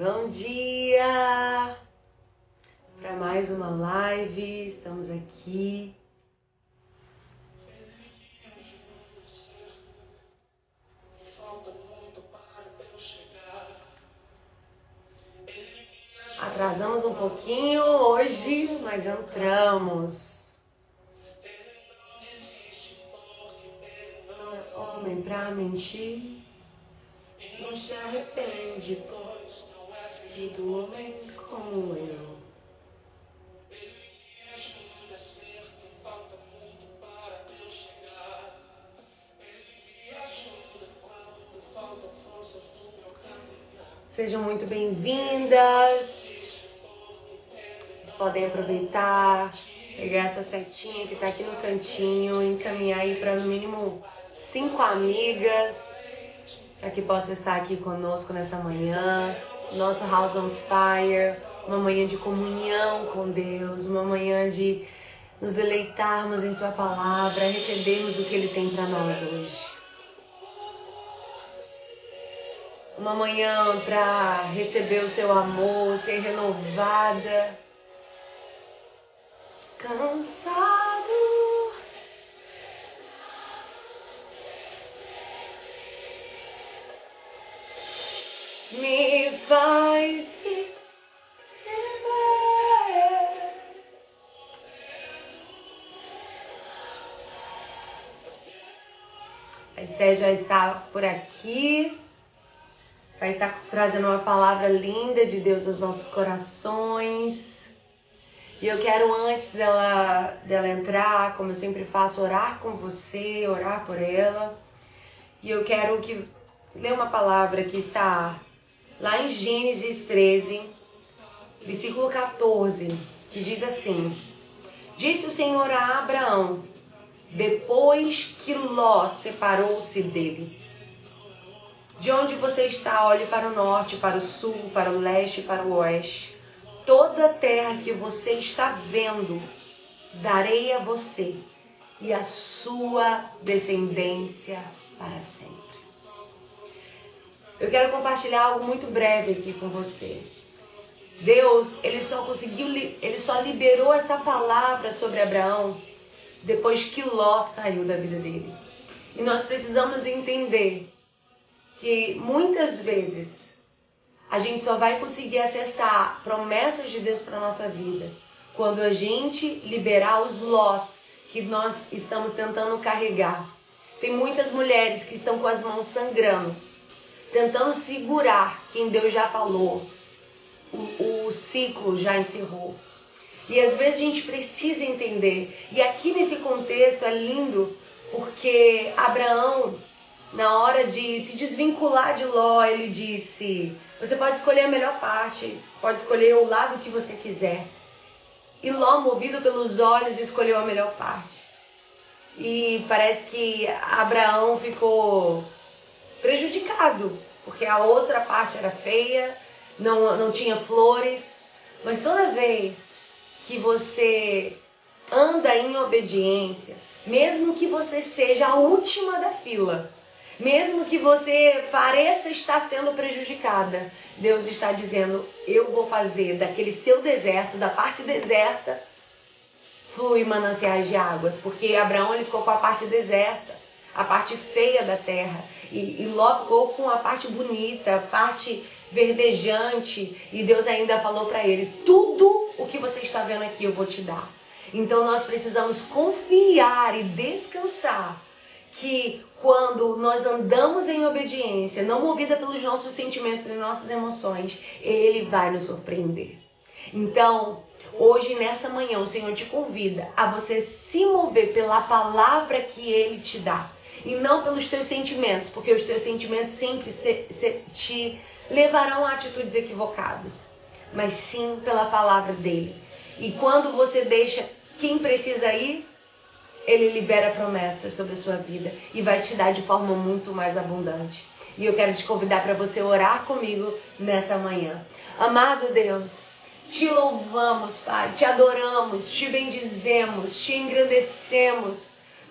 Bom dia para mais uma live, estamos aqui. Atrasamos um pouquinho hoje, mas entramos. Não é homem pra mentir, não se arrepende, pois não é filho do homem como eu. Ele me ajuda a ser quem falta muito para eu chegar. Ele me ajuda quando faltam forças no meu caminhar. Sejam muito bem-vindas. Vocês podem aproveitar, pegar essa setinha que tá aqui no cantinho, encaminhar aí para no mínimo 5 amigas, para que possa estar aqui conosco nessa manhã. Nosso House on Fire, uma manhã de comunhão com Deus, uma manhã de nos deleitarmos em Sua palavra, recebermos o que Ele tem para nós hoje. Uma manhã para receber o Seu amor, ser renovada. Cansado, me faz viver. A Esté já está por aqui, vai estar trazendo uma palavra linda de Deus aos nossos corações. E eu quero, antes dela entrar, como eu sempre faço, orar com você, orar por ela. E eu quero ler uma palavra que está lá em Gênesis 13, versículo 14, que diz assim: Disse o Senhor a Abraão, depois que Ló separou-se dele: De onde você está, olhe para o norte, para o sul, para o leste e para o oeste. Toda a terra que você está vendo, darei a você e a sua descendência para sempre. Eu quero compartilhar algo muito breve aqui com você. Deus, ele só liberou essa palavra sobre Abraão depois que Ló saiu da vida dele. E nós precisamos entender que muitas vezes a gente só vai conseguir acessar promessas de Deus para a nossa vida quando a gente liberar os lós que nós estamos tentando carregar. Tem muitas mulheres que estão com as mãos sangrando, tentando segurar quem Deus já falou. O ciclo já encerrou. E às vezes a gente precisa entender. E aqui nesse contexto é lindo, porque Abraão, na hora de se desvincular de Ló, ele disse: você pode escolher a melhor parte, pode escolher o lado que você quiser. E Ló, movido pelos olhos, escolheu a melhor parte. E parece que Abraão ficou prejudicado, porque a outra parte era feia, não tinha flores. Mas toda vez que você anda em obediência, mesmo que você seja a última da fila, mesmo que você pareça estar sendo prejudicada, Deus está dizendo: eu vou fazer daquele seu deserto, da parte deserta, flui mananciais de águas. Porque Abraão, ele ficou com a parte deserta, a parte feia da terra, e Ló ficou com a parte bonita, a parte verdejante. E Deus ainda falou para ele: tudo o que você está vendo aqui eu vou te dar. Então nós precisamos confiar e descansar que quando nós andamos em obediência, não movida pelos nossos sentimentos e nossas emoções, Ele vai nos surpreender. Então, hoje, nessa manhã, o Senhor te convida a você se mover pela palavra que Ele te dá. E não pelos teus sentimentos, porque os teus sentimentos sempre te levarão a atitudes equivocadas. Mas sim pela palavra dEle. E quando você deixa quem precisa ir, Ele libera promessas sobre a sua vida e vai te dar de forma muito mais abundante. E eu quero te convidar para você orar comigo nessa manhã. Amado Deus, te louvamos, Pai, te adoramos, te bendizemos, te engrandecemos.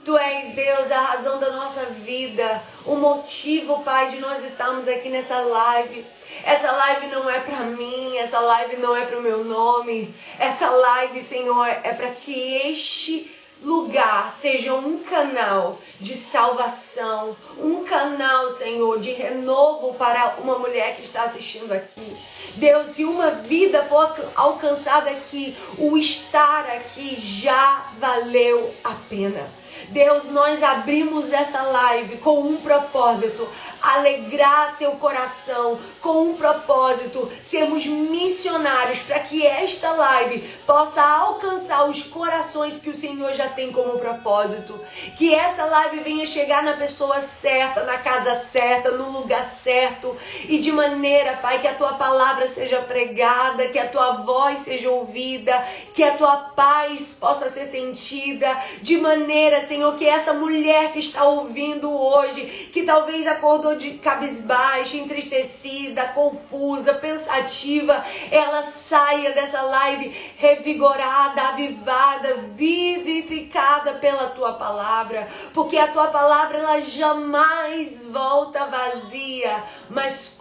Tu és, Deus, a razão da nossa vida, o motivo, Pai, de nós estarmos aqui nessa live. Essa live não é para mim, essa live não é para o meu nome. Essa live, Senhor, é para que este lugar seja um canal de salvação, um canal, Senhor, de renovo para uma mulher que está assistindo aqui. Deus, se uma vida for alcançada aqui, o estar aqui já valeu a pena. Deus, nós abrimos essa live com um propósito, alegrar teu coração, com um propósito, sermos missionários para que esta live possa alcançar os corações que o Senhor já tem como propósito. Que essa live venha chegar na pessoa certa, na casa certa, no lugar certo, e de maneira, Pai, que a tua palavra seja pregada, que a tua voz seja ouvida, que a tua paz possa ser sentida, de maneira, Senhor, que essa mulher que está ouvindo hoje, que talvez acordou de cabisbaixa, entristecida, confusa, pensativa, ela saia dessa live revigorada, avivada, vivificada pela tua palavra, porque a tua palavra ela jamais volta vazia, mas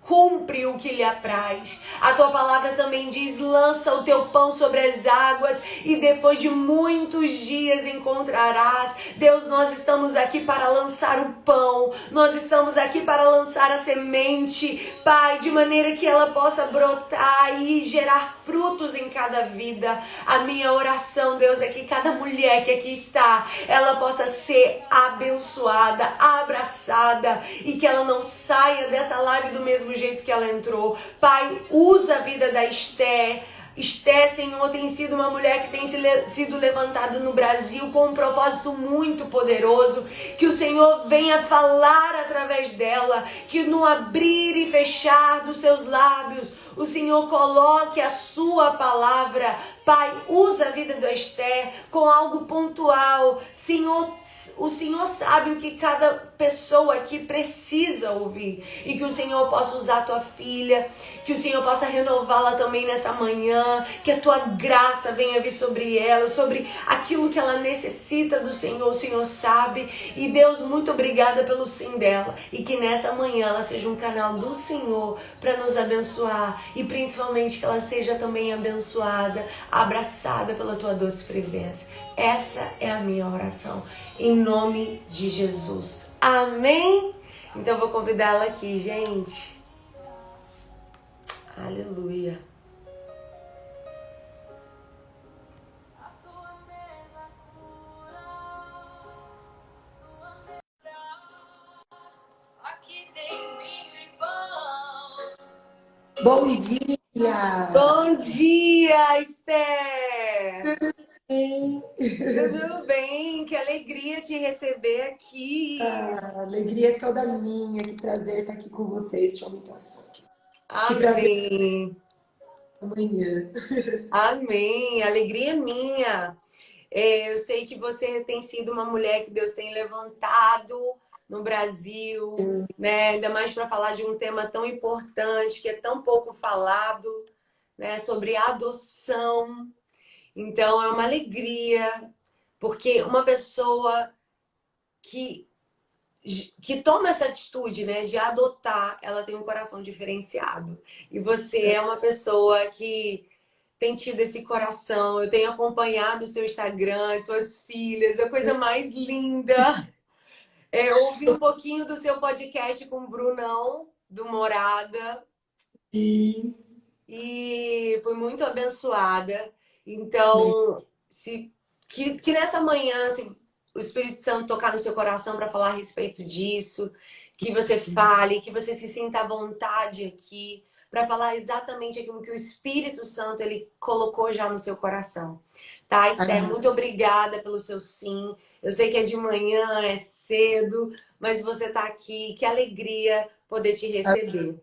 cumpre o que lhe apraz. A tua palavra também diz: lança o teu pão sobre as águas e depois de muitos dias encontrarás. Deus, nós estamos aqui para lançar o pão, nós estamos aqui para lançar a semente, Pai, de maneira que ela possa brotar e gerar frutos em cada vida. A minha oração, Deus, é que cada mulher que aqui está, ela possa ser abençoada, abraçada, e que ela não saia dessa live do mesmo jeito que ela entrou. Pai, usa a vida da Esther. Esther, Senhor, tem sido uma mulher que tem sido levantada no Brasil com um propósito muito poderoso. Que o Senhor venha falar através dela, que no abrir e fechar dos seus lábios o Senhor coloque a sua palavra. Pai, usa a vida do Esther com algo pontual. Senhor, o Senhor sabe o que cada pessoa aqui precisa ouvir. E que o Senhor possa usar a tua filha, que o Senhor possa renová-la também nessa manhã, que a tua graça venha vir sobre ela, sobre aquilo que ela necessita do Senhor, o Senhor sabe. E Deus, muito obrigada pelo sim dela, e que nessa manhã ela seja um canal do Senhor para nos abençoar, e principalmente que ela seja também abençoada, abraçada pela tua doce presença. Essa é a minha oração, em nome de Jesus. Amém? Então eu vou convidá-la aqui, gente. Aleluia. Bom dia! Bom dia, Esther! Tudo bem? Tudo bem? Que alegria te receber aqui. A alegria é toda minha, que prazer estar aqui com vocês, Show Me Teu Som. Que prazer Amém. amanhã. Amém. A alegria é minha. Eu sei que você tem sido uma mulher que Deus tem levantado no Brasil, né? Ainda mais para falar de um tema tão importante, que é tão pouco falado, né? Sobre adoção. Então é uma alegria, porque uma pessoa que toma essa atitude, né, de adotar, ela tem um coração diferenciado. E você é uma pessoa que tem tido esse coração. Eu tenho acompanhado o seu Instagram, as suas filhas, a coisa mais linda. Eu ouvi um pouquinho do seu podcast com o Brunão, do Morada. E E fui muito abençoada. Então, que nessa manhã, se o Espírito Santo tocar no seu coração para falar a respeito disso, que você fale, que você se sinta à vontade aqui para falar exatamente aquilo que o Espírito Santo ele colocou já no seu coração. Tá, Esther? Muito obrigada pelo seu sim. Eu sei que é de manhã, é cedo, mas você está aqui. Que alegria poder te receber.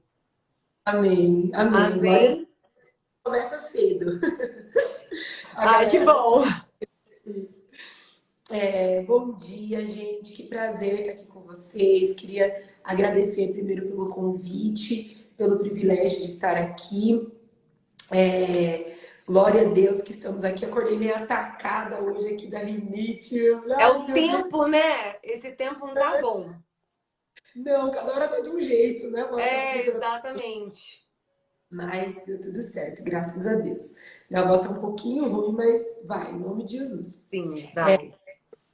amém, amém. Amém. Começa cedo. Ai, que bom. Bom dia, gente. Que prazer estar aqui com vocês. Queria agradecer primeiro pelo convite, pelo privilégio de estar aqui. Glória a Deus que estamos aqui. Acordei meio atacada hoje aqui da rinite. É Ai, o meu Deus. tempo, né? Esse tempo não tá bom. Não, cada hora tá de um jeito, né? Uma hora tá É, começando. exatamente. Mas deu tudo certo, graças a Deus. Minha voz tá um pouquinho ruim, mas vai, em nome de Jesus. Sim, vai.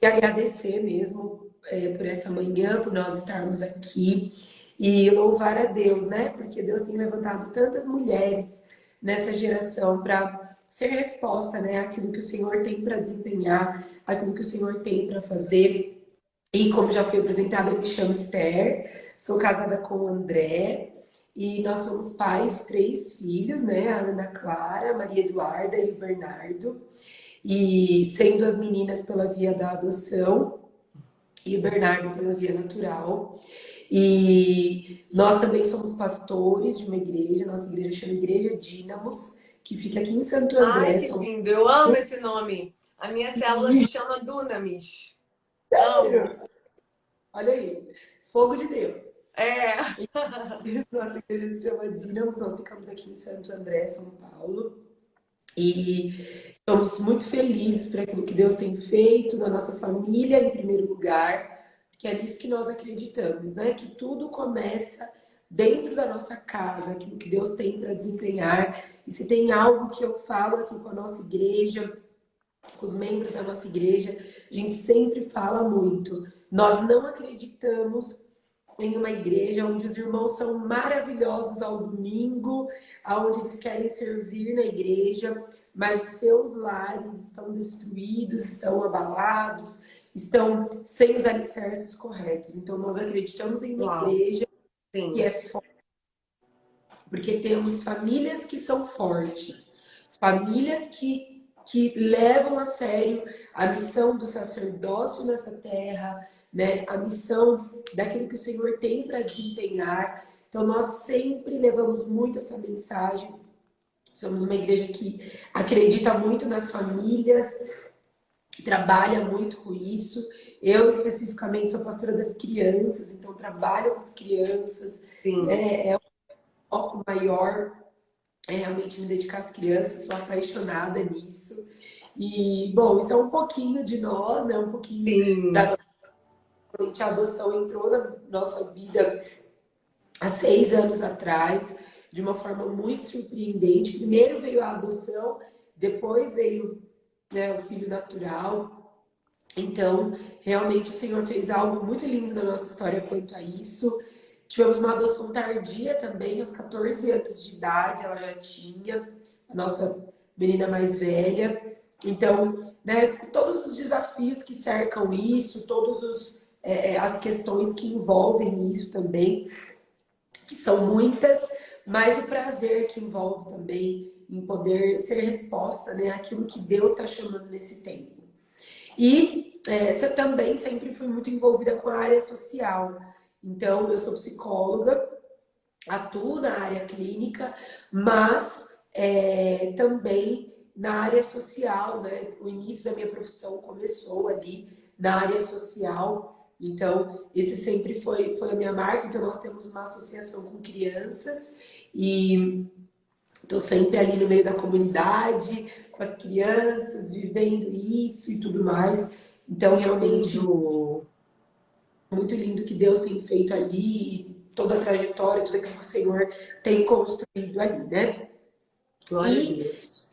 E agradecer mesmo por essa manhã, por nós estarmos aqui e louvar a Deus, né? Porque Deus tem levantado tantas mulheres nessa geração para ser resposta, né? Àquilo que o Senhor tem para desempenhar, aquilo que o Senhor tem para fazer. E como já foi apresentado, eu me chamo Esther, sou casada com o André e nós somos pais de 3 filhos, né? A Ana Clara, a Maria Eduarda e o Bernardo. E sendo as meninas pela via da adoção e o Bernardo pela via natural. E nós também somos pastores de uma igreja, nossa igreja chama Igreja Dínamos, que fica aqui em Santo Ai, André, que São lindo. Eu amo esse nome. A minha célula se chama Dunamis. Amo. Paulo. Olha aí, fogo de Deus. É. Nossa igreja se chama Dínamos, nós ficamos aqui em Santo André, São Paulo. E estamos muito felizes por aquilo que Deus tem feito na nossa família, em primeiro lugar, porque é nisso que nós acreditamos, né? Que tudo começa dentro da nossa casa, aquilo que Deus tem para desempenhar. E se tem algo que eu falo aqui com a nossa igreja, com os membros da nossa igreja, a gente sempre fala muito. Nós não acreditamos em uma igreja onde os irmãos são maravilhosos ao domingo, aonde eles querem servir na igreja, mas os seus lares estão destruídos, estão abalados, estão sem os alicerces corretos. Então nós acreditamos em uma Uau. igreja que Sim. é forte, porque temos famílias que são fortes, famílias que levam a sério a missão do sacerdócio nessa terra, né? A missão daquilo que o Senhor tem para desempenhar. Então, nós sempre levamos muito essa mensagem. Somos uma igreja que acredita muito nas famílias, que trabalha muito com isso. Eu, especificamente, sou pastora das crianças, então trabalho com as crianças. Sim. É um foco maior, é realmente me dedicar às crianças, sou apaixonada nisso. E, bom, isso é um pouquinho de nós, né? Um pouquinho Sim. da a adoção entrou na nossa vida há 6 anos atrás, de uma forma muito surpreendente. Primeiro veio a adoção, depois veio, né, o filho natural. Então, realmente o Senhor fez algo muito lindo na nossa história quanto a isso. Tivemos uma adoção tardia também, aos 14 anos de idade, ela já tinha, a nossa menina mais velha. Então, né, todos os desafios que cercam isso, as questões que envolvem isso também, que são muitas, mas o prazer que envolve também em poder ser resposta, né, àquilo que Deus está chamando nesse tempo. E essa também sempre fui muito envolvida com a área social. Então, eu sou psicóloga, atuo na área clínica, mas também na área social, né? O início da minha profissão começou ali na área social. Então, esse sempre foi a minha marca. Então, nós temos uma associação com crianças e estou sempre ali no meio da comunidade, com as crianças, vivendo isso e tudo mais. Então, realmente, muito lindo que Deus tem feito ali, toda a trajetória, tudo aquilo que o Senhor tem construído ali, né? Glória a Deus.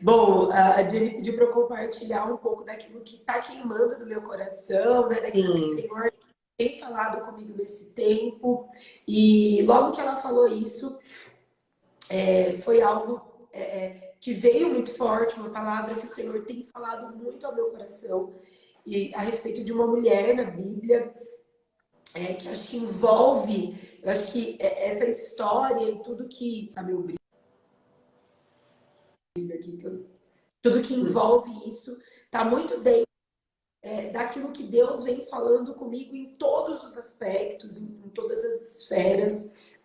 Bom, a Jenny pediu para eu compartilhar um pouco daquilo que está queimando no meu coração, né? Daquilo que o Senhor tem falado comigo nesse tempo. E logo que ela falou isso, foi algo que veio muito forte, uma palavra que o Senhor tem falado muito ao meu coração. E a respeito de uma mulher na Bíblia, que acho que envolve, eu acho que essa história e tudo que. Ah, meu brilho aqui, tudo que envolve isso, está muito dentro daquilo que Deus vem falando comigo em todos os aspectos, em todas as esferas.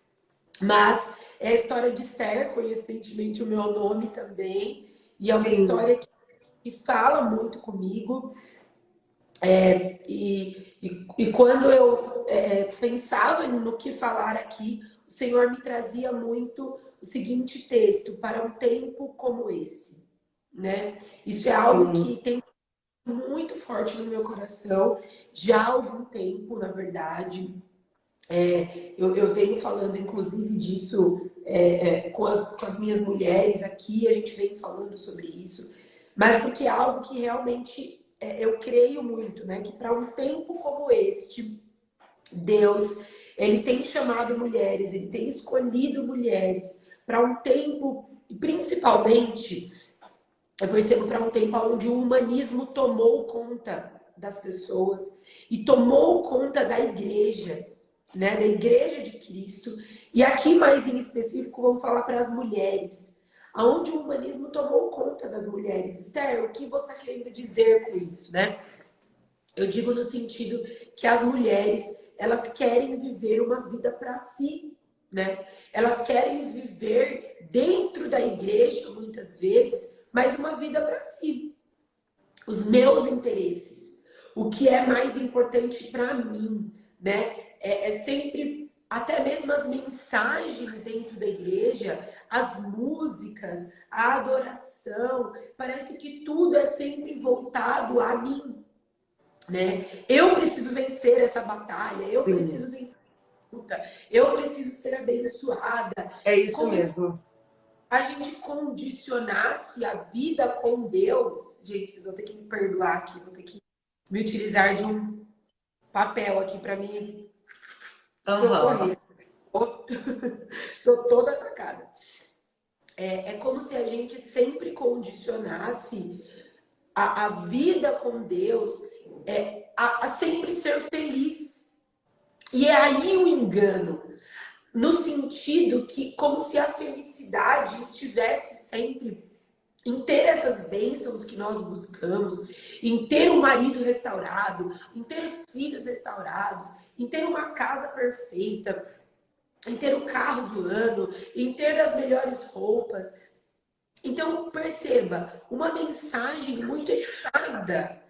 Mas é a história de Esther, coincidentemente o meu nome também, e é uma história que fala muito comigo. E quando eu pensava no que falar aqui, o Senhor me trazia muito o seguinte texto: para um tempo como esse, né? Isso é algo que tem muito forte no meu coração já há algum tempo, na verdade. Eu venho falando, inclusive, disso com as minhas mulheres aqui, a gente vem falando sobre isso, mas porque é algo que realmente eu creio muito, né? Que para um tempo como este, Deus, ele tem chamado mulheres, ele tem escolhido mulheres para um tempo, e principalmente, eu percebo para um tempo onde o humanismo tomou conta das pessoas e tomou conta da igreja, né, da igreja de Cristo. E aqui mais em específico vamos falar para as mulheres, aonde o humanismo tomou conta das mulheres. Esther, o que você está querendo dizer com isso, né? Eu digo no sentido que as mulheres, elas querem viver uma vida para si, né? Elas querem viver dentro da igreja, muitas vezes, mas uma vida para si. Os meus interesses, o que é mais importante para mim, né? É sempre, até mesmo as mensagens dentro da igreja, as músicas, a adoração, parece que tudo é sempre voltado a mim, né? Eu preciso vencer essa batalha, eu preciso vencer essa luta, eu preciso ser abençoada. É isso mesmo. A gente condicionasse a vida com Deus. Gente, vocês vão ter que me perdoar aqui, vou ter que me utilizar de um papel aqui para mim socorrer. Tô toda atacada. É como se a gente sempre condicionasse a vida com Deus a sempre ser feliz. E é aí o engano. No sentido que, como se a felicidade estivesse sempre em ter essas bênçãos que nós buscamos, em ter um marido restaurado, em ter os filhos restaurados, em ter uma casa perfeita, em ter o carro do ano, em ter as melhores roupas. Então, perceba, uma mensagem muito errada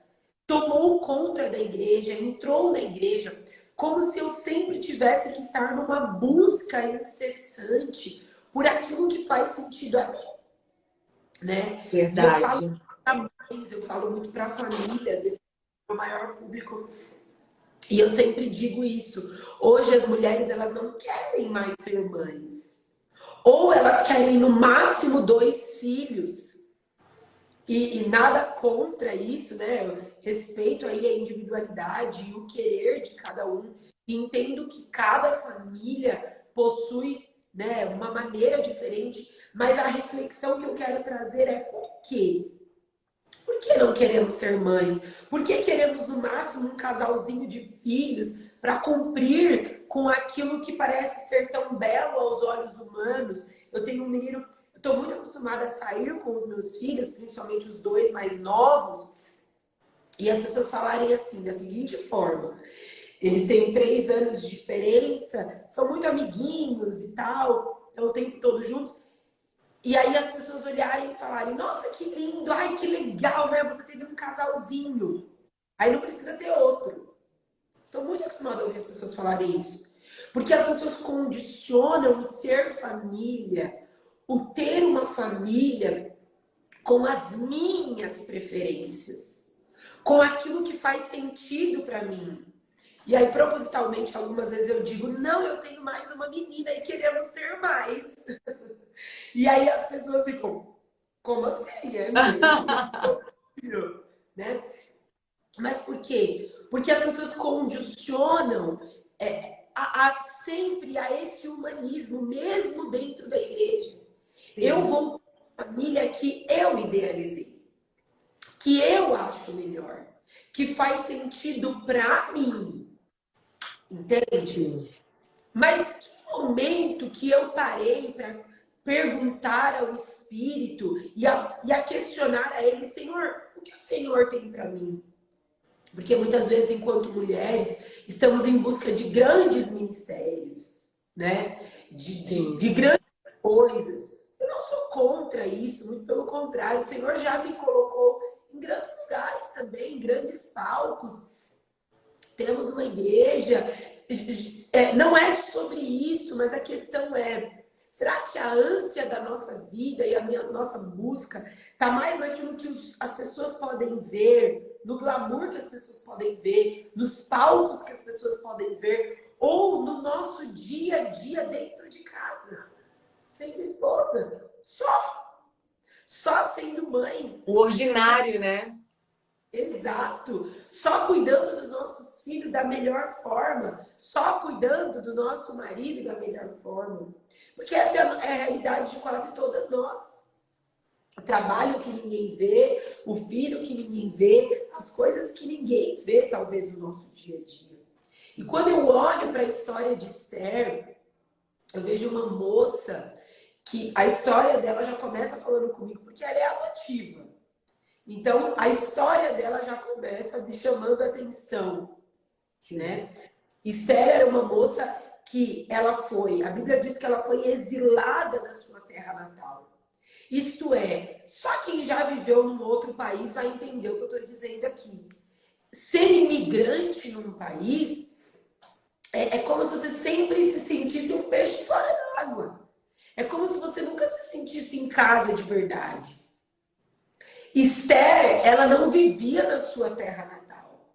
tomou conta da igreja, entrou na igreja, como se eu sempre tivesse que estar numa busca incessante por aquilo que faz sentido a mim, né? Verdade. Eu falo muito para famílias, esse é o maior público. E eu sempre digo isso. Hoje as mulheres, elas não querem mais ser mães. Ou elas querem no máximo 2 filhos. E nada contra isso, né? Eu respeito aí a individualidade e o querer de cada um. E entendo que cada família possui, né, uma maneira diferente. Mas a reflexão que eu quero trazer é por quê? Por que não queremos ser mães? Por que queremos, no máximo, um casalzinho de filhos para cumprir com aquilo que parece ser tão belo aos olhos humanos? Eu tenho um menino, estou muito acostumada a sair com os meus filhos, principalmente os 2 mais novos, e as pessoas falarem assim, da seguinte forma: eles têm 3 anos de diferença, são muito amiguinhos e tal, estão o tempo todo juntos. E aí as pessoas olharem e falarem: nossa, que lindo, ai, que legal, né? Você teve um casalzinho. Aí não precisa ter outro. Estou muito acostumada a ouvir as pessoas falarem isso. Porque as pessoas condicionam o ser família, o ter uma família com as minhas preferências, com aquilo que faz sentido para mim. E aí, propositalmente, algumas vezes eu digo: não, eu tenho mais uma menina e queremos ter mais. E aí as pessoas ficam: como assim? É mesmo? Né? Mas por quê? Porque as pessoas condicionam sempre a esse humanismo, mesmo dentro da igreja. Sim. Eu vou para a família que eu idealizei, que eu acho melhor, que faz sentido para mim. Entende? Mas que momento que eu parei para perguntar ao Espírito e a questionar a Ele: Senhor, o que o Senhor tem para mim? Porque muitas vezes, enquanto mulheres, estamos em busca de grandes ministérios, né? De grandes coisas. Eu não sou contra isso, muito pelo contrário. O Senhor já me colocou em grandes lugares também, em grandes palcos. Temos uma igreja. Não é sobre isso, mas a questão é: Será que a ânsia da nossa vida e a nossa busca está mais naquilo que as pessoas podem ver, no glamour que as pessoas podem ver, nos palcos que as pessoas podem ver, ou no nosso dia a dia dentro de casa? Sendo esposa, só sendo mãe. O ordinário, né? Exato. Só cuidando dos nossos filhos da melhor forma. Só cuidando do nosso marido da melhor forma. Porque essa é a realidade de quase todas nós. O trabalho que ninguém vê, o filho que ninguém vê, as coisas que ninguém vê, talvez, no nosso dia a dia. E quando eu olho para a história de Esther, eu vejo uma moça que a história dela já começa falando comigo, porque ela é adotiva. Então, a história dela já começa me chamando a atenção, né? Esther era uma moça que a Bíblia diz que ela foi exilada da sua terra natal. Isto é, só quem já viveu num outro país vai entender o que eu estou dizendo aqui. Ser imigrante num país é como se você sempre se sentisse um peixe fora da água. É como se você nunca se sentisse em casa de verdade. Esther, ela não vivia na sua terra natal.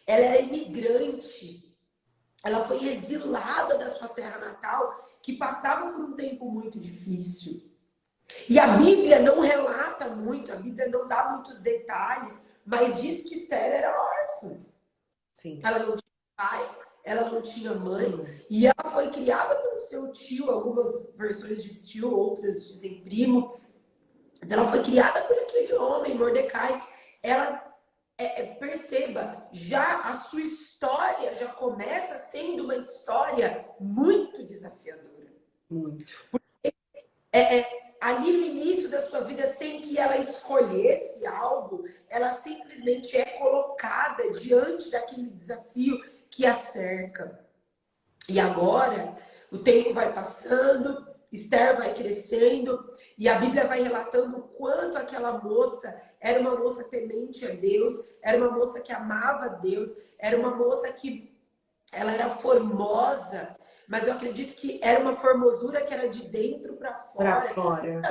Ela era imigrante. Ela foi exilada da sua terra natal, que passava por um tempo muito difícil. E a Bíblia não relata muito, a Bíblia não dá muitos detalhes, mas diz que Esther era órfã. Sim. Ela não tinha pai, ela não tinha mãe, e ela foi criada pelo seu tio, algumas versões diz tio, outras dizem primo. Mas ela foi criada por aquele homem, Mordecai. Ela, perceba, já a sua história já começa sendo uma história muito desafiadora. Muito. Ali no início da sua vida, sem que ela escolhesse algo, ela simplesmente é colocada diante daquele desafio que a cerca. E agora, o tempo vai passando, Esther vai crescendo, e a Bíblia vai relatando o quanto aquela moça era uma moça temente a Deus, era uma moça que amava a Deus, era uma moça que ela era formosa, mas eu acredito que era uma formosura que era de dentro para fora. Para fora.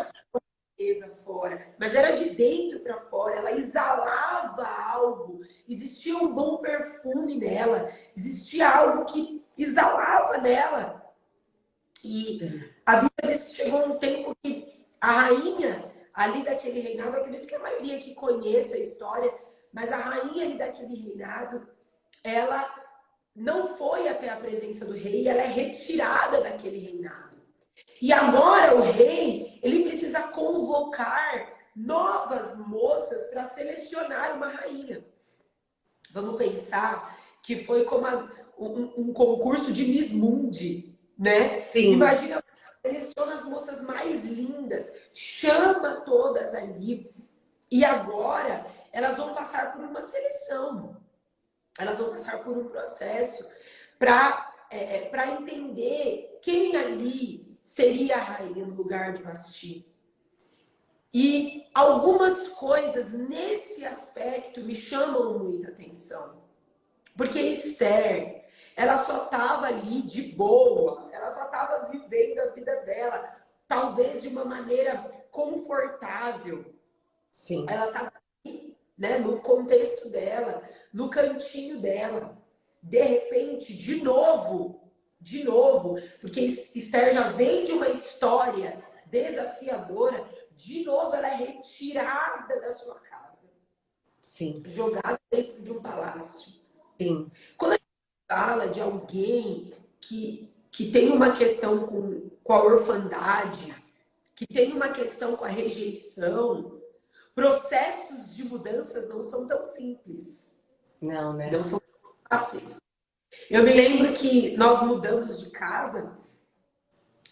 Fora, mas era de dentro para fora, ela exalava algo, existia um bom perfume nela, existia algo que exalava nela. E a Bíblia diz que chegou um tempo que a rainha ali daquele reinado, eu acredito que a maioria aqui conheça a história, mas a rainha ali daquele reinado, ela não foi até a presença do rei, ela é retirada daquele reinado. E agora o rei, ele precisa convocar novas moças para selecionar uma rainha. Vamos pensar que foi como um concurso de Miss Mundi, né? Sim. Imagina, seleciona as moças mais lindas, chama todas ali, e agora elas vão passar por uma seleção. Elas vão passar por um processo para entender quem ali seria a rainha no lugar de Vasti. E algumas coisas nesse aspecto me chamam muita atenção. Porque Esther, ela só estava ali de boa, ela só estava vivendo a vida dela, talvez de uma maneira confortável. Sim. Ela estava ali, né, no contexto dela, no cantinho dela. De repente, de novo, porque Esther já vem de uma história desafiadora, de novo ela é retirada da sua casa. Sim. Jogada dentro de um palácio. Sim. Quando a gente fala de alguém que tem uma questão com a orfandade, que tem uma questão com a rejeição, processos de mudanças não são tão simples. Não, né? Não são fáceis. Eu me lembro que nós mudamos de casa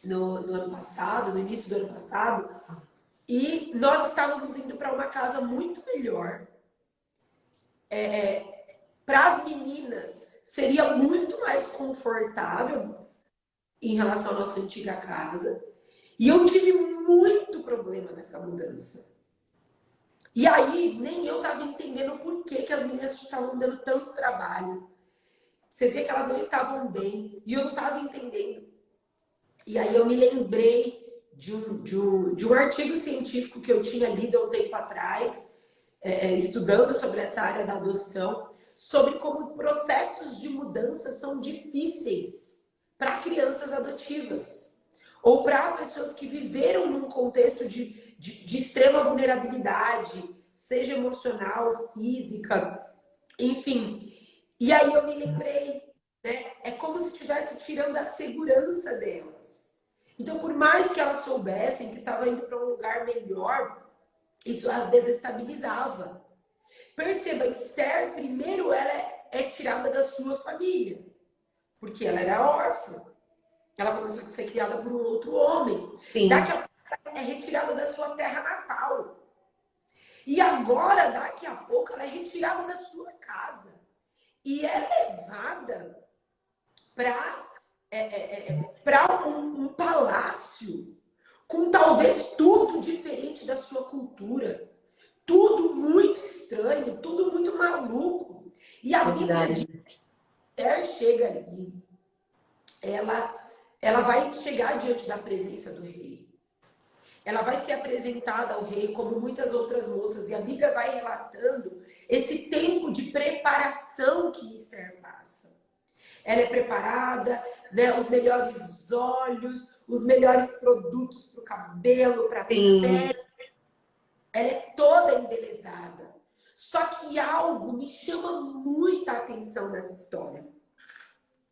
no ano passado, no início do ano passado, e nós estávamos indo para uma casa muito melhor. Para as meninas, seria muito mais confortável em relação à nossa antiga casa. E eu tive muito problema nessa mudança. E aí, nem eu estava entendendo por que as meninas estavam dando tanto trabalho. Você vê que elas não estavam bem. E eu não estava entendendo. E aí eu me lembrei de um artigo científico que eu tinha lido há um tempo atrás, estudando sobre essa área da adoção, sobre como processos de mudança são difíceis para crianças adotivas ou para pessoas que viveram num contexto de extrema vulnerabilidade, seja emocional, física, enfim. E aí eu me lembrei, né? É como se estivesse tirando a segurança delas. Então, por mais que elas soubessem que estava indo para um lugar melhor, isso as desestabilizava. Perceba, Esther, primeiro ela é tirada da sua família, porque ela era órfã. Ela começou a ser criada por um outro homem. Sim. Daqui a pouco ela é retirada da sua terra natal. E agora, daqui a pouco, ela é retirada da sua casa. E é levada para um palácio com talvez tudo diferente da sua cultura. Tudo muito estranho, tudo muito maluco. E a Bíblia diz que Esther chega ali, ela vai chegar diante da presença do rei. Ela vai ser apresentada ao rei como muitas outras moças. E a Bíblia vai relatando esse tempo de preparação que Esther passa. Ela é preparada, né? Os melhores óleos, os melhores produtos para o cabelo, para a pele. Ela é toda embelezada. Só que algo me chama muita atenção nessa história.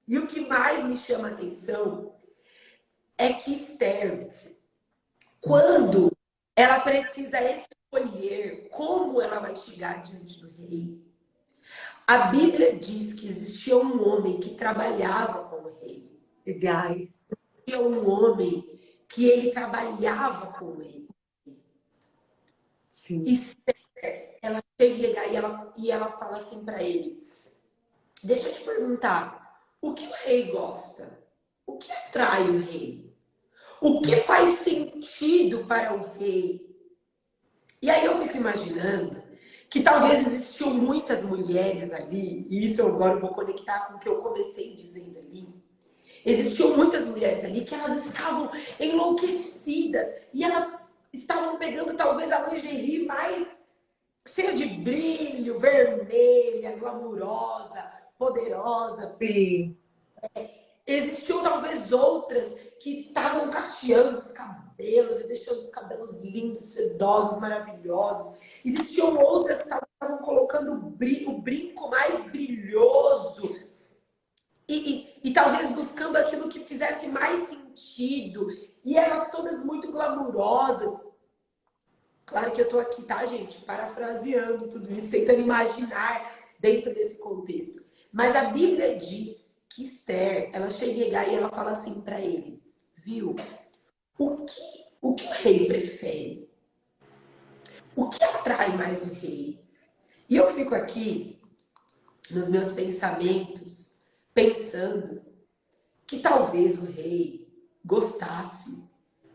E o que mais me chama a atenção é que Esther, quando ela precisa escolher como ela vai chegar diante do rei, a Bíblia diz que existia um homem que trabalhava com o rei. Existia um homem que ele trabalhava com ele. Sim. Esther, ela chega e ela fala assim para ele: deixa eu te perguntar, o que o rei gosta? O que atrai o rei? O que faz sentido para o rei? E aí eu fico imaginando que talvez existiam muitas mulheres ali, e isso eu agora vou conectar com o que eu comecei dizendo ali. Existiam muitas mulheres ali que elas estavam enlouquecidas e elas estavam pegando talvez a lingerie mais cheia de brilho, vermelha, glamurosa, poderosa. Sim. Existiam talvez outras que estavam cacheando os cabelos e deixando os cabelos lindos, sedosos, maravilhosos. Existiam outras que estavam colocando o brinco mais brilhoso e talvez buscando aquilo que fizesse mais sentido. E elas todas muito glamurosas. Claro que eu tô aqui, tá, gente? Parafraseando tudo isso, tentando imaginar dentro desse contexto. Mas a Bíblia diz que Esther, ela chega e ela fala assim para ele, viu? O que o rei prefere? O que atrai mais o rei? E eu fico aqui, nos meus pensamentos, pensando que talvez o rei gostasse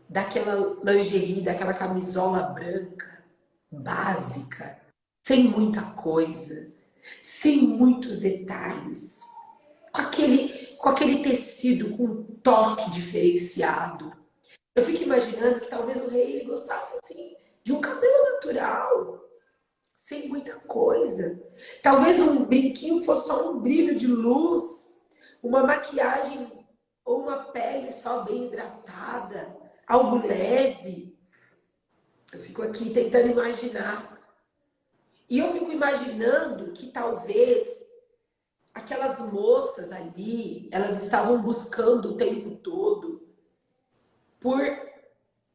daquela lingerie, daquela camisola branca, básica, sem muita coisa, sem muitos detalhes, com aquele tecido com um toque diferenciado. Eu fico imaginando que talvez o rei ele gostasse assim de um cabelo natural, sem muita coisa. Talvez um brinquinho fosse só um brilho de luz, uma maquiagem ou uma pele só bem hidratada, algo leve. Eu fico aqui tentando imaginar. E eu fico imaginando que talvez aquelas moças ali, elas estavam buscando o tempo todo por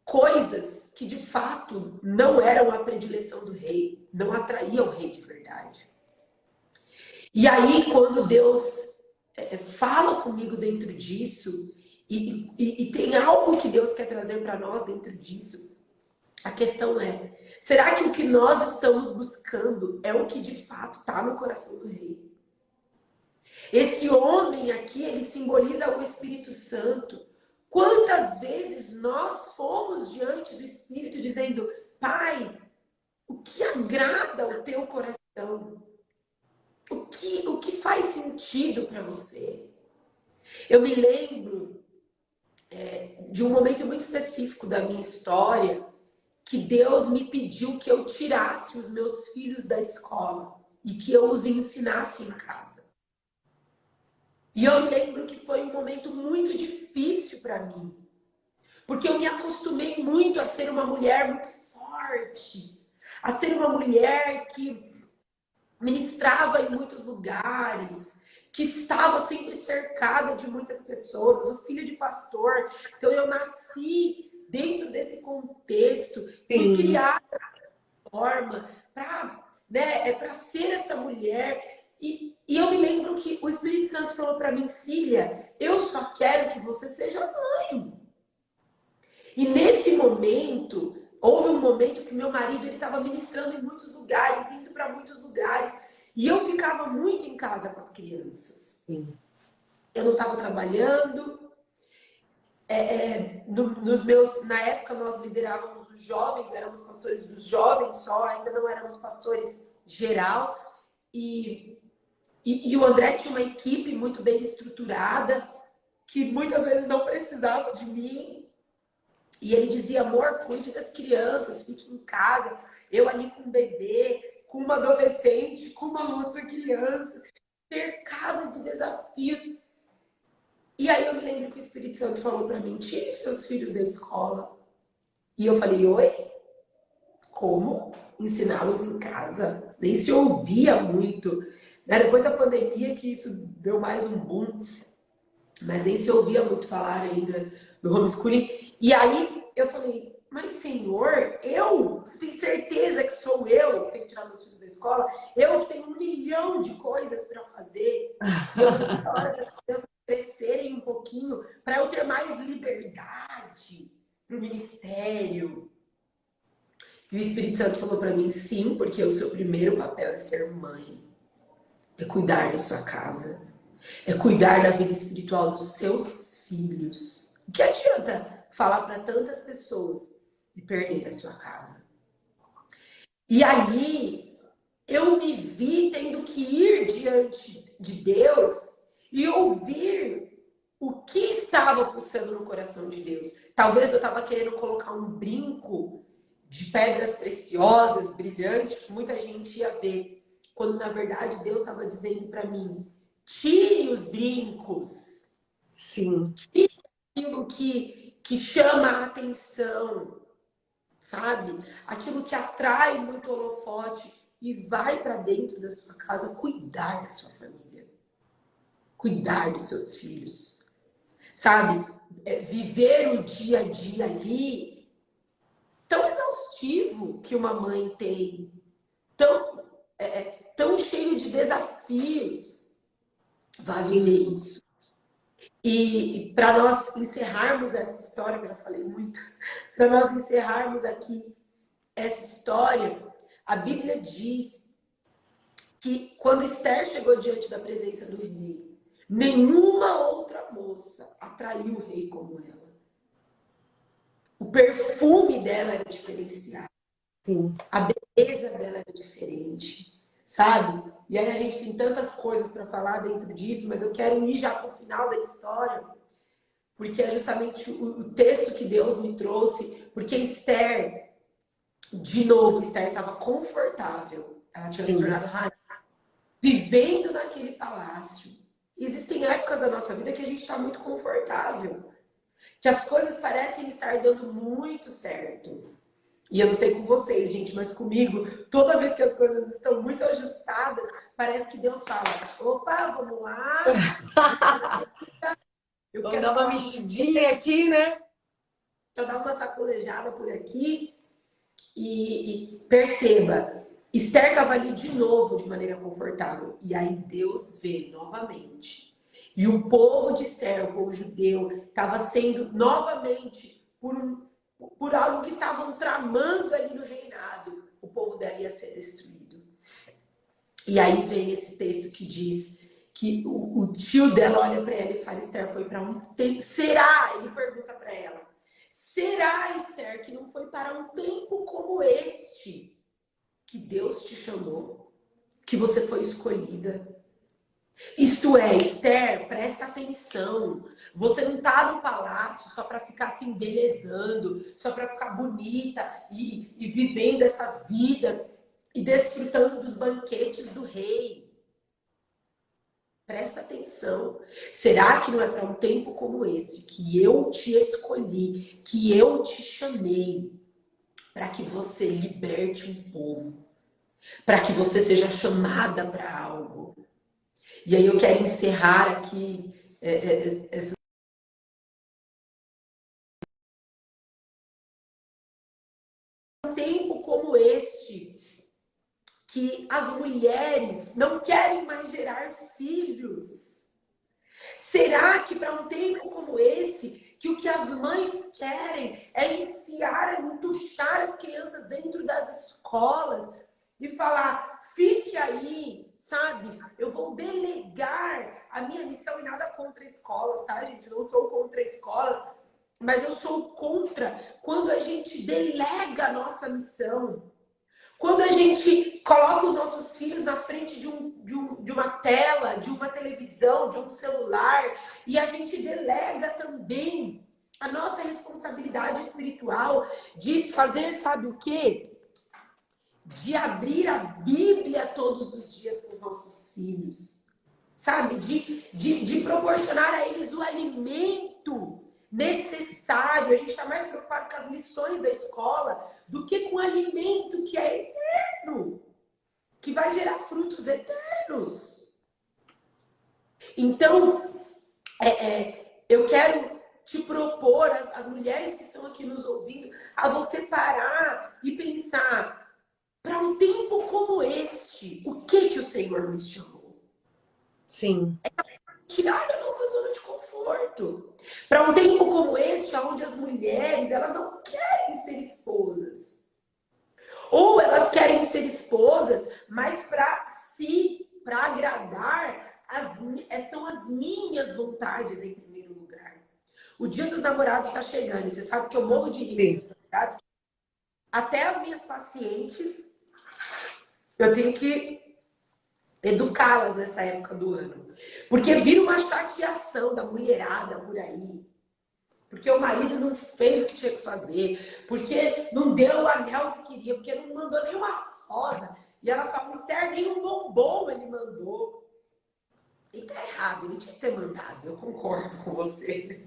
coisas que de fato não eram a predileção do rei, não atraíam o rei de verdade. E aí, quando Deus fala comigo dentro disso, e tem algo que Deus quer trazer para nós dentro disso, a questão é, será que o que nós estamos buscando é o que de fato está no coração do rei? Esse homem aqui, ele simboliza o Espírito Santo. Quantas vezes nós fomos diante do Espírito dizendo, Pai, o que agrada o teu coração? O que faz sentido para você? Eu me lembro de um momento muito específico da minha história, que Deus me pediu que eu tirasse os meus filhos da escola e que eu os ensinasse em casa. E eu me lembro que foi um momento muito difícil para mim, porque eu me acostumei muito a ser uma mulher muito forte, a ser uma mulher que ministrava em muitos lugares, que estava sempre cercada de muitas pessoas, eu sou filha de pastor, então eu nasci dentro desse contexto, fui criada dessa forma para ser essa mulher. E eu me lembro que o Espírito Santo falou para mim, filha, eu só quero que você seja mãe. E nesse momento, houve um momento que meu marido ele estava ministrando em muitos lugares, indo para muitos lugares, e eu ficava muito em casa com as crianças. Sim. Eu não estava trabalhando. Na época nós liderávamos os jovens, éramos pastores dos jovens só, ainda não éramos pastores geral. E o André tinha uma equipe muito bem estruturada, que muitas vezes não precisava de mim. E ele dizia, amor, cuide das crianças, fique em casa. Eu ali com um bebê, com uma adolescente, com uma outra criança, cercada de desafios. E aí eu me lembro que o Espírito Santo falou para mim, tire os seus filhos da escola. E eu falei, oi? Como? Ensiná-los em casa? Nem se ouvia muito. Depois da pandemia que isso deu mais um boom, mas nem se ouvia muito falar ainda do homeschooling. E aí eu falei, mas Senhor, você tem certeza que sou eu que tenho que tirar meus filhos da escola? Eu que tenho 1 milhão de coisas para fazer. E eu falei, na hora das crianças crescerem um pouquinho, para eu ter mais liberdade para o ministério. E o Espírito Santo falou para mim, sim, porque o seu primeiro papel é ser mãe. É cuidar da sua casa. É cuidar da vida espiritual dos seus filhos. O que adianta falar para tantas pessoas e perder a sua casa? E ali eu me vi tendo que ir diante de Deus e ouvir o que estava pulsando no coração de Deus. Talvez eu estava querendo colocar um brinco de pedras preciosas, brilhantes, que muita gente ia ver, quando na verdade Deus estava dizendo para mim, tire os brincos. Sim. Tire aquilo que chama a atenção, sabe? Aquilo que atrai muito holofote e vai para dentro da sua casa cuidar da sua família. Cuidar dos seus filhos. Sabe? Viver o dia a dia ali tão exaustivo que uma mãe tem. Tão cheio de desafios. Vai viver isso. E para nós encerrarmos essa história, que eu já falei muito, para nós encerrarmos aqui essa história, a Bíblia diz que quando Esther chegou diante da presença do rei, nenhuma outra moça atraiu o rei como ela. O perfume dela era diferenciado. Sim. A beleza dela era diferente, sabe? E aí a gente tem tantas coisas para falar dentro disso, mas eu quero ir já para o final da história, porque é justamente o texto que Deus me trouxe, porque Esther, de novo, Esther estava confortável, ela tinha se tornado rainha, vivendo naquele palácio. Existem épocas da nossa vida que a gente está muito confortável, que as coisas parecem estar dando muito certo. E eu não sei com vocês, gente, mas comigo, toda vez que as coisas estão muito ajustadas, parece que Deus fala, opa, vamos lá. Vamos dar uma mexidinha aqui, né? Deixa eu dar uma sacolejada por aqui. E perceba, Esther estava ali de novo de maneira confortável. E aí Deus vê novamente. E o povo de Esther, o povo judeu, estava sendo novamente por algo que estavam tramando ali no reinado, o povo dela ia ser destruído. E aí vem esse texto que diz que o tio dela olha para ela e fala, Esther, foi para um tempo. Será? Ele pergunta para ela. Será, Esther, que não foi para um tempo como este que Deus te chamou? Que você foi escolhida? Isto é, Esther, presta atenção. Você não está no palácio só para ficar se embelezando, só para ficar bonita e vivendo essa vida e desfrutando dos banquetes do rei. Presta atenção. Será que não é para um tempo como esse que eu te escolhi, que eu te chamei para que você liberte um povo, para que você seja chamada para algo? E aí eu quero encerrar aqui um tempo como este, que as mulheres não querem mais gerar filhos. Será que para um tempo como esse, que o que as mães querem é enfiar, entuchar as crianças dentro das escolas e falar, fique aí, sabe? Eu vou delegar a minha missão, e nada contra escolas, tá, gente? Não sou contra escolas, mas eu sou contra quando a gente delega a nossa missão. Quando a gente coloca os nossos filhos na frente de uma tela, de uma televisão, de um celular, e a gente delega também a nossa responsabilidade espiritual de fazer, sabe o quê? De abrir a Bíblia todos os dias com os nossos filhos. Sabe? De proporcionar a eles o alimento necessário. A gente está mais preocupado com as lições da escola do que com o alimento que é eterno, que vai gerar frutos eternos. Então, eu quero te propor, as mulheres que estão aqui nos ouvindo, a você parar e pensar, para um tempo como este, o que o Senhor nos chamou? Sim. Tirar da nossa zona de conforto. Para um tempo como este, onde as mulheres, elas não querem ser esposas. Ou elas querem ser esposas, mas para si, para agradar, são as minhas vontades em primeiro lugar. O dia dos namorados está chegando, e você sabe que eu morro de rir. Até as minhas pacientes, eu tenho que educá-las nessa época do ano. Porque vira uma chateação da mulherada por aí. Porque o marido não fez o que tinha que fazer. Porque não deu o anel que queria. Porque não mandou nenhuma rosa. E ela só me serve nem um bombom ele mandou. E tá errado, ele tinha que ter mandado. Eu concordo com você.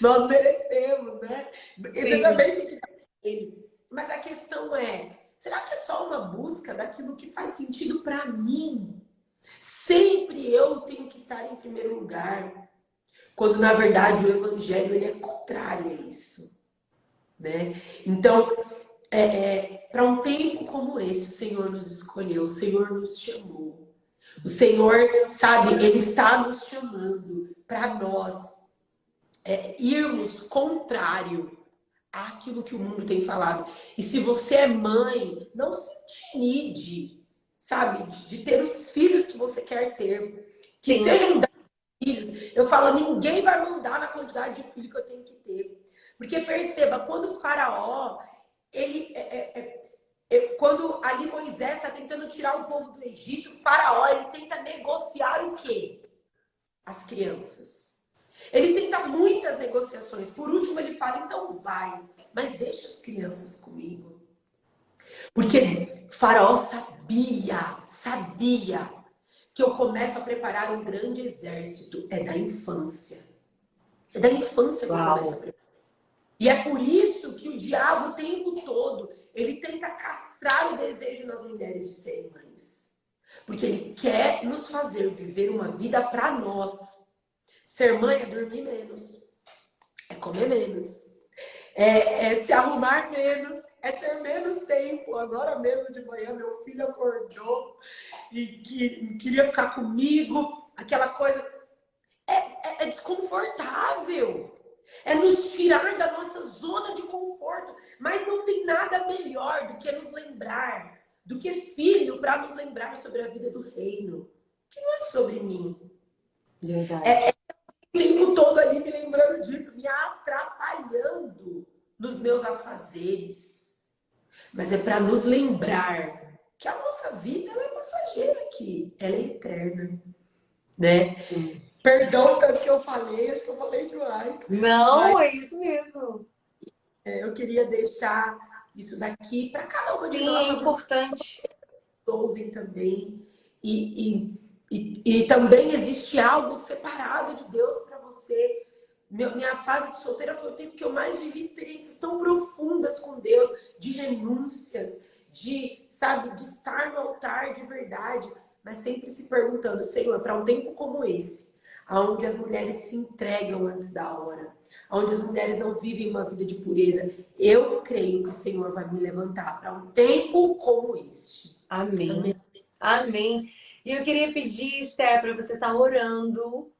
Nós merecemos, né? Você também tem que dar ele. Mas a questão é, será que é só uma busca daquilo que faz sentido para mim? Sempre eu tenho que estar em primeiro lugar. Quando, na verdade, o evangelho ele é contrário a isso. Né? Então, para um tempo como esse, o Senhor nos escolheu, o Senhor nos chamou. O Senhor, sabe, Ele está nos chamando para nós irmos contrário àquilo que o mundo tem falado. E se você é mãe, não se intimide, sabe, de ter os filhos que você quer ter. Que Sim. Sejam 10 filhos. Eu falo, ninguém vai mandar na quantidade de filhos que eu tenho que ter. Porque perceba, quando o faraó, quando ali Moisés está tentando tirar o povo do Egito, o faraó, ele tenta negociar o quê? As crianças. Ele tenta muitas negociações. Por último, ele fala, então vai, mas deixa as crianças comigo. Porque Faraó sabia que eu começo a preparar um grande exército. É da infância. É da infância que eu começo a preparar. E é por isso que o diabo o tempo todo, ele tenta castrar o desejo nas mulheres de serem mães. Porque ele quer nos fazer viver uma vida para nós. Ser mãe é dormir menos, é comer menos, é se arrumar menos, é ter menos tempo. Agora mesmo de manhã, meu filho acordou e queria ficar comigo. Aquela coisa é desconfortável. É nos tirar da nossa zona de conforto. Mas não tem nada melhor do que nos lembrar, do que filho, para nos lembrar sobre a vida do reino. Que não é sobre mim. Verdade. O tempo todo ali me lembrando disso, me atrapalhando nos meus afazeres. Mas é para nos lembrar que a nossa vida ela é passageira aqui, ela é eterna. né? Perdão tanto que eu falei, acho que eu falei demais. Não, é isso mesmo. Eu queria deixar isso daqui para cada uma de Sim, nós, é talvez importante. ouvem também. E também existe algo separado de Deus para você. Minha fase de solteira foi o tempo que eu mais vivi experiências tão profundas com Deus, de renúncias, de, sabe, de estar no altar de verdade, mas sempre se perguntando, Senhor, para um tempo como esse, onde as mulheres se entregam antes da hora, onde as mulheres não vivem uma vida de pureza, eu creio que o Senhor vai me levantar para um tempo como este. Amém. Amém. E eu queria pedir, Esté, para você estar orando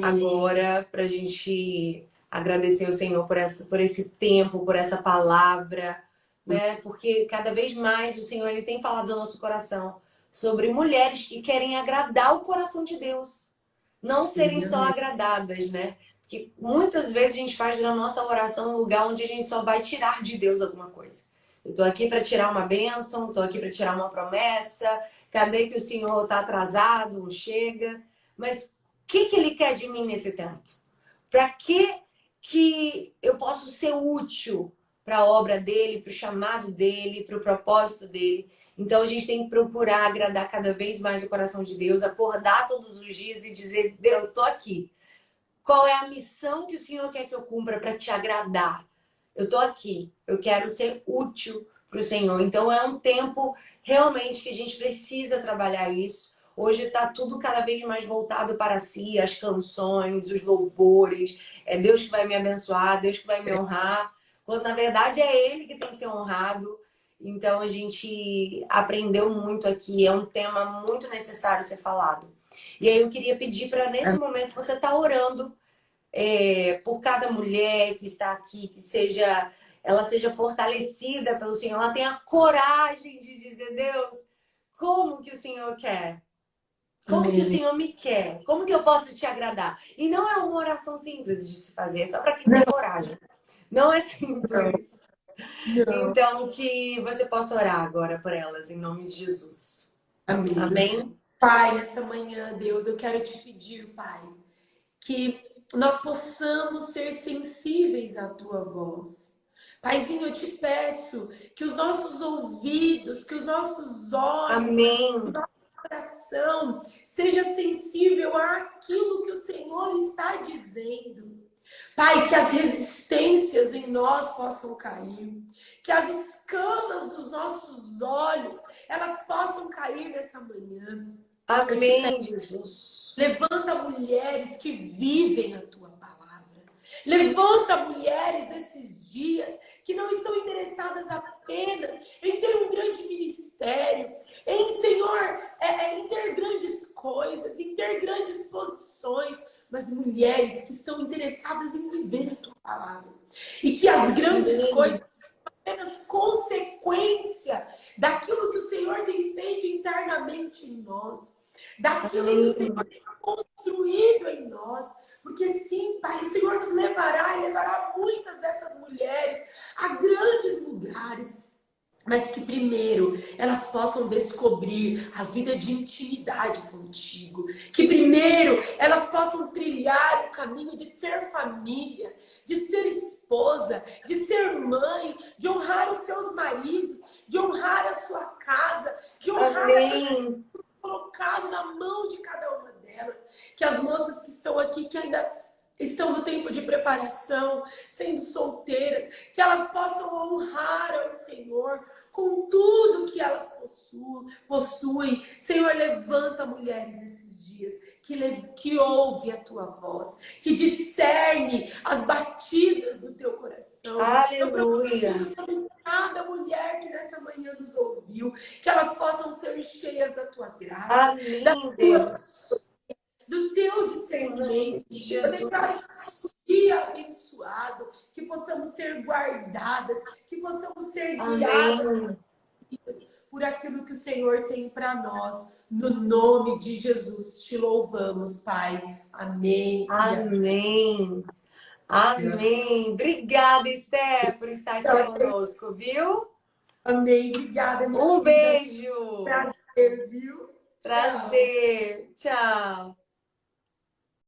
agora, para a gente agradecer ao Senhor por esse tempo, por essa palavra, né? Porque cada vez mais o Senhor ele tem falado no nosso coração sobre mulheres que querem agradar o coração de Deus, não serem só agradadas, né? Porque muitas vezes a gente faz da nossa oração um lugar onde a gente só vai tirar de Deus alguma coisa. Eu tô aqui para tirar uma bênção, tô aqui para tirar uma promessa. Cadê que o Senhor tá atrasado, não chega? Mas o que ele quer de mim nesse tempo? Para que eu posso ser útil para a obra dele, para o chamado dele, para o propósito dele? Então a gente tem que procurar agradar cada vez mais o coração de Deus, acordar todos os dias e dizer: Deus, estou aqui. Qual é a missão que o Senhor quer que eu cumpra para te agradar? Eu estou aqui, eu quero ser útil para o Senhor. Então é um tempo realmente que a gente precisa trabalhar isso. Hoje está tudo cada vez mais voltado para si, as canções, os louvores. É Deus que vai me abençoar, Deus que vai me honrar. Quando na verdade é Ele que tem que ser honrado. Então a gente aprendeu muito aqui. É um tema muito necessário ser falado. E aí eu queria pedir para nesse momento você estar orando por cada mulher que está aqui, que ela seja fortalecida pelo Senhor, ela tenha coragem de dizer: Deus, como que o Senhor quer? Como que o Senhor me quer? Como que eu posso te agradar? E não é uma oração simples de se fazer, é só para quem tem coragem. Não é simples. Não. Então, que você possa orar agora por elas, em nome de Jesus. Amém. Amém? Pai, nessa manhã, Deus, eu quero te pedir, Pai, que nós possamos ser sensíveis à tua voz. Paizinho, eu te peço que os nossos ouvidos, que os nossos olhos, Amém. que o nosso coração seja sensível àquilo que o Senhor está dizendo. Pai, que as resistências em nós possam cair, que as escamas dos nossos olhos, elas possam cair nessa manhã. Amém, Jesus. Levanta mulheres que vivem a tua palavra. Levanta mulheres nesses dias que não estão interessadas apenas em ter um grande ministério, em, Senhor, em ter grandes coisas, em ter grandes posições, mas mulheres que estão interessadas em viver a tua palavra. E que as grandes coisas são apenas consequência daquilo que o Senhor tem feito internamente em nós, daquilo que o Senhor tem construído em nós. Porque sim, Pai, o Senhor nos levará e levará muitas dessas mulheres a grandes lugares, mas que primeiro elas possam descobrir a vida de intimidade contigo. Que primeiro elas possam trilhar o caminho de ser família, de ser esposa, de ser mãe, de honrar os seus maridos, de honrar a sua casa, de honrar Amém. colocado na mão de cada uma delas. Que as moças que estão aqui, que ainda estão no tempo de preparação, sendo solteiras, que elas possam honrar ao Senhor com tudo que elas possuem. Senhor, levanta mulheres nesses dias, que ouve a tua voz, que discerne as batidas do teu coração. Aleluia. Sobre cada mulher que nessa manhã nos ouviu, que elas possam ser cheias da tua graça, Amém, da Deus. do teu discernimento, Jesus. dia abençoado, que possamos ser guardadas, que possamos ser guiadas Amém. por aquilo que o Senhor tem para nós. No nome de Jesus, te louvamos, Pai. Amém. Amém. Amém. Obrigada, Esther, por estar aqui conosco, viu? Amém. Obrigada, minha Um querida. beijo. Prazer, viu? Prazer. Tchau.